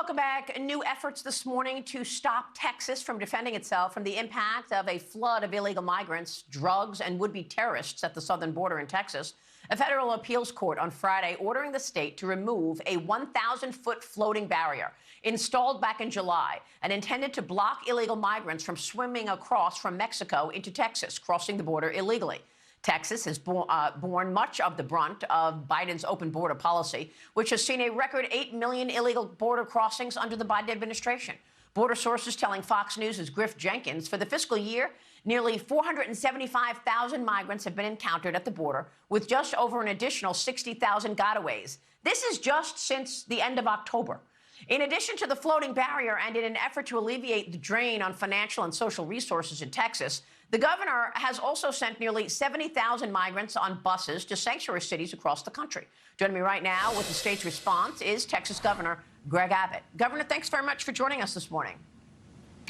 Welcome back. New efforts this morning to stop Texas from defending itself from the impact of a flood of illegal migrants, drugs, and would-be terrorists at the southern border in Texas. A federal appeals court on Friday ordering the state to remove a 1,000-foot floating barrier installed back in July and intended to block illegal migrants from swimming across from Mexico into Texas, crossing the border illegally. Texas has borne much of the brunt of Biden's open border policy, which has seen a record 8 million illegal border crossings under the Biden administration. Border sources telling Fox News' Griff Jenkins, for the fiscal year, nearly 475,000 migrants have been encountered at the border, with just over an additional 60,000 gotaways. This is just since the end of October. In addition to the floating barrier and in an effort to alleviate the drain on financial and social resources in Texas, the governor has also sent nearly 70,000 migrants on buses to sanctuary cities across the country. Joining me right now with the state's response is Texas Governor Greg Abbott. Governor, thanks very much for joining us this morning.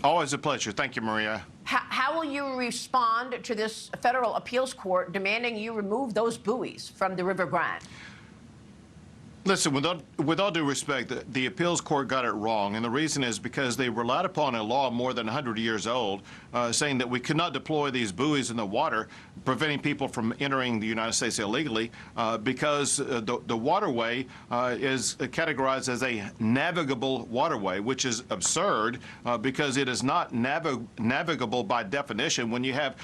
Always a pleasure. Thank you, Maria. How will you respond to this federal appeals court demanding you remove those buoys from the River Grande? Listen, with all due respect, the appeals court got it wrong, and the reason is because they relied upon a law more than 100 years old, saying that we could not deploy these buoys in the water, preventing people from entering the United States illegally, because the waterway is categorized as a navigable waterway, which is absurd because it is not navigable by definition when you have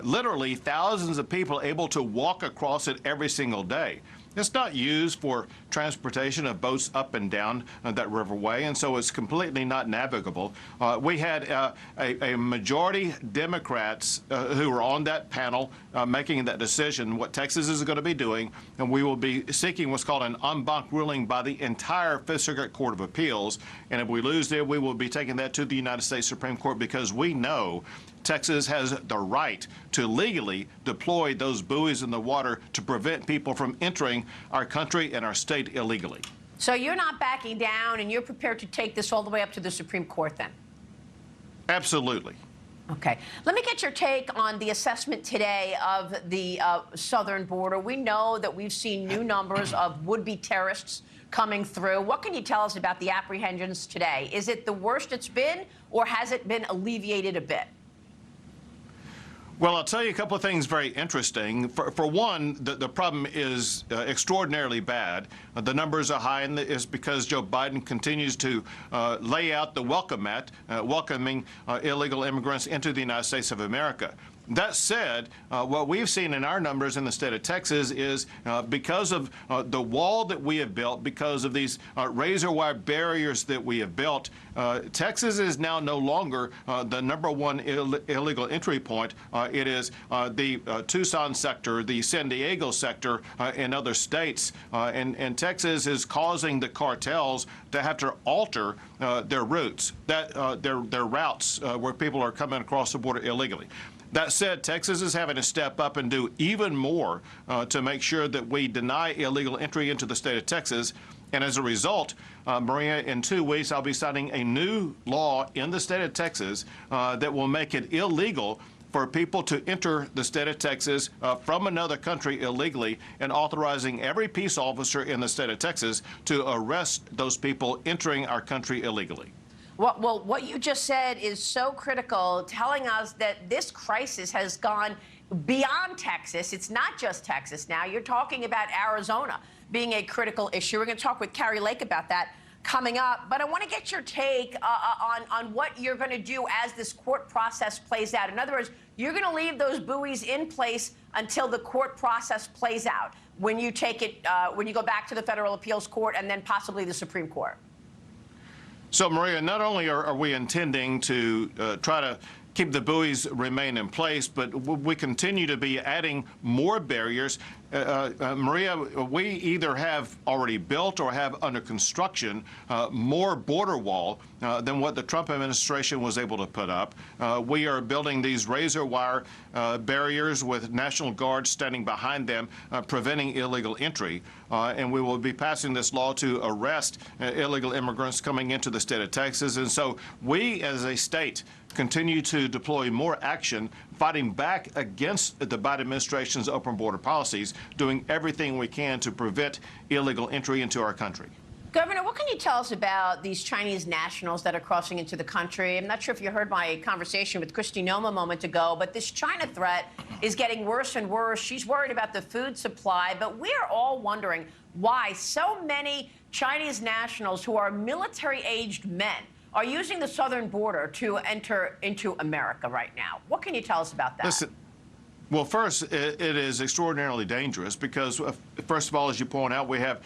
literally thousands of people able to walk across it every single day. It's not used for transportation of boats up and down that riverway, and so it's completely not navigable. We had a majority Democrats who were on that panel making that decision, what Texas is going to be doing, and we will be seeking what's called an en banc ruling by the entire Fifth Circuit Court of Appeals. And if we lose there, we will be taking that to the United States Supreme Court because we know Texas has the right to legally deploy those buoys in the water to prevent people from entering our country and our state illegally. So you're not backing down, and you're prepared to take this all the way up to the Supreme Court then? Absolutely. Okay. Let me get your take on the assessment today of the southern border. We know that we've seen new numbers of would-be terrorists coming through. What can you tell us about the apprehensions today? Is it the worst it's been, or has it been alleviated a bit? Well, I'll tell you a couple of things very interesting. For one, the problem is extraordinarily bad. The numbers are high, and it's because Joe Biden continues to lay out the welcome mat, welcoming illegal immigrants into the United States of America. That said, what we've seen in our numbers in the state of Texas is because of the wall that we have built, because of these razor wire barriers that we have built, Texas is now no longer the #1 illegal entry point. It is the Tucson sector, the San Diego sector, and other states. And Texas is causing the cartels to have to alter their routes, their routes where people are coming across the border illegally. That said, Texas is having to step up and do even more to make sure that we deny illegal entry into the state of Texas. And as a result, Maria, in 2 weeks, I'll be signing a new law in the state of Texas that will make it illegal for people to enter the state of Texas from another country illegally, and authorizing every peace officer in the state of Texas to arrest those people entering our country illegally. Well, what you just said is so critical, telling us that this crisis has gone beyond Texas. It's not just Texas now. You're talking about Arizona being a critical issue. We're going to talk with Carrie Lake about that coming up. But I want to get your take on what you're going to do as this court process plays out. In other words, you're going to leave those buoys in place until the court process plays out when you take it, when you go back to the federal appeals court and then possibly the Supreme Court. So, Maria, not only are we intending to try to keep the buoys remain in place, but we continue to be adding more barriers. Maria, we either have already built or have under construction more border wall than what the Trump administration was able to put up. We are building these razor wire barriers with National Guard standing behind them, preventing illegal entry. And we will be passing this law to arrest illegal immigrants coming into the state of Texas. And so we, as a state, continue to deploy more action, fighting back against the Biden administration's open border policies, doing everything we can to prevent illegal entry into our country. Governor, what can you tell us about these Chinese nationals that are crossing into the country? I'm not sure if you heard my conversation with Kristi Noem a moment ago, but this China threat is getting worse and worse. She's worried about the food supply, but we're all wondering why so many Chinese nationals who are military-aged men are using the southern border to enter into America right now. What can you tell us about that? Listen, well, first, it is extraordinarily dangerous because, first of all, as you point out, we have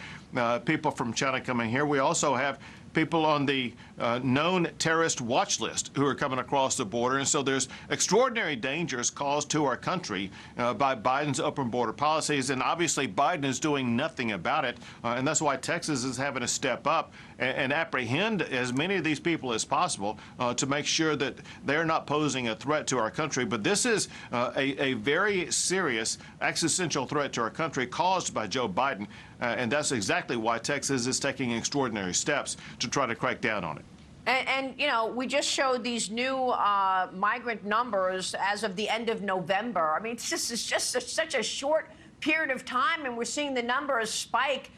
people from China coming here. We also have people on the known terrorist watch list who are coming across the border. And so there's extraordinary dangers caused to our country by Biden's open border policies. And obviously, Biden is doing nothing about it. And that's why Texas is having to step up and apprehend as many of these people as possible to make sure that they're not posing a threat to our country. But this is a very serious existential threat to our country caused by Joe Biden. And that's exactly why Texas is taking extraordinary steps to try to crack down on it. And you know, we just showed these new migrant numbers as of the end of November. I mean, this is just such a short period of time, and we're seeing the numbers spike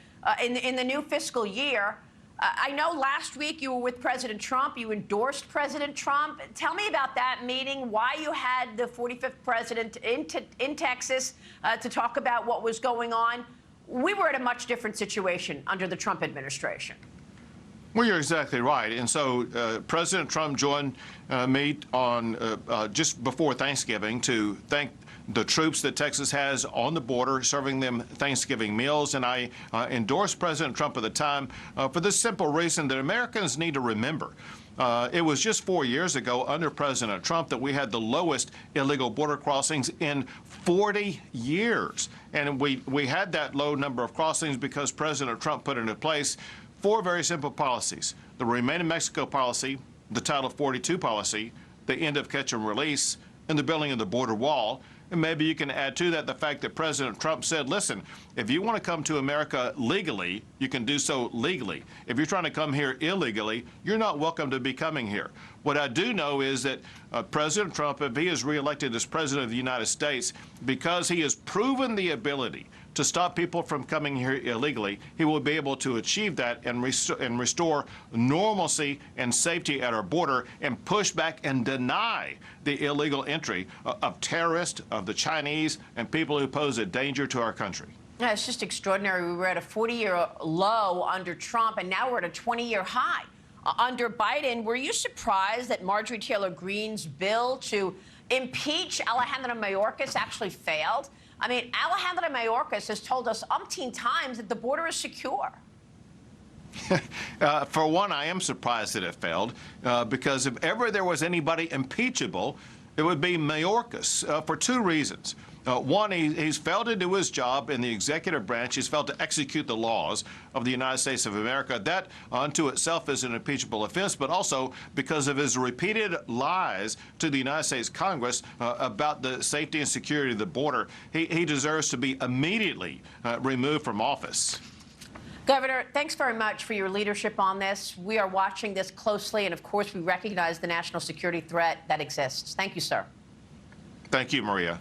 in the new fiscal year. I know last week you were with President Trump. You endorsed President Trump. Tell me about that meeting, why you had the 45th president in Texas to talk about what was going on. We were in a much different situation under the Trump administration. Well, you're exactly right. And so President Trump joined me on just before Thanksgiving to thank the troops that Texas has on the border, serving them Thanksgiving meals. And I endorsed President Trump at the time for this simple reason that Americans need to remember. It was just 4 years ago under President Trump that we had the lowest illegal border crossings in 40 years. And we had that low number of crossings because President Trump put into place 4 very simple policies: the Remain in Mexico policy, the Title 42 policy, the end of catch and release, and the building of the border wall. And maybe you can add to that the fact that President Trump said, listen, if you want to come to America legally, you can do so legally. If you're trying to come here illegally, you're not welcome to be coming here. What I do know is that President Trump, if he is reelected as President of the United States, because he has proven the ability to stop people from coming here illegally, he will be able to achieve that and restore normalcy and safety at our border and push back and deny the illegal entry of terrorists, of the Chinese, and people who pose a danger to our country. Yeah, it's just extraordinary. We were at a 40-year low under Trump, and now we're at a 20-year high under Biden. Were you surprised that Marjorie Taylor Greene's bill to impeach Alejandro Mayorkas actually failed? I mean, Alejandro Mayorkas has told us umpteen times that the border is secure. For one, I am surprised that it failed, because if ever there was anybody impeachable, it would be Mayorkas, for 2 reasons. One, he's failed to do his job in the executive branch. He's failed to execute the laws of the United States of America. That unto itself is an impeachable offense, but also because of his repeated lies to the United States Congress about the safety and security of the border. He deserves to be immediately removed from office. Governor, thanks very much for your leadership on this. We are watching this closely, and of course, we recognize the national security threat that exists. Thank you, sir. Thank you, Maria.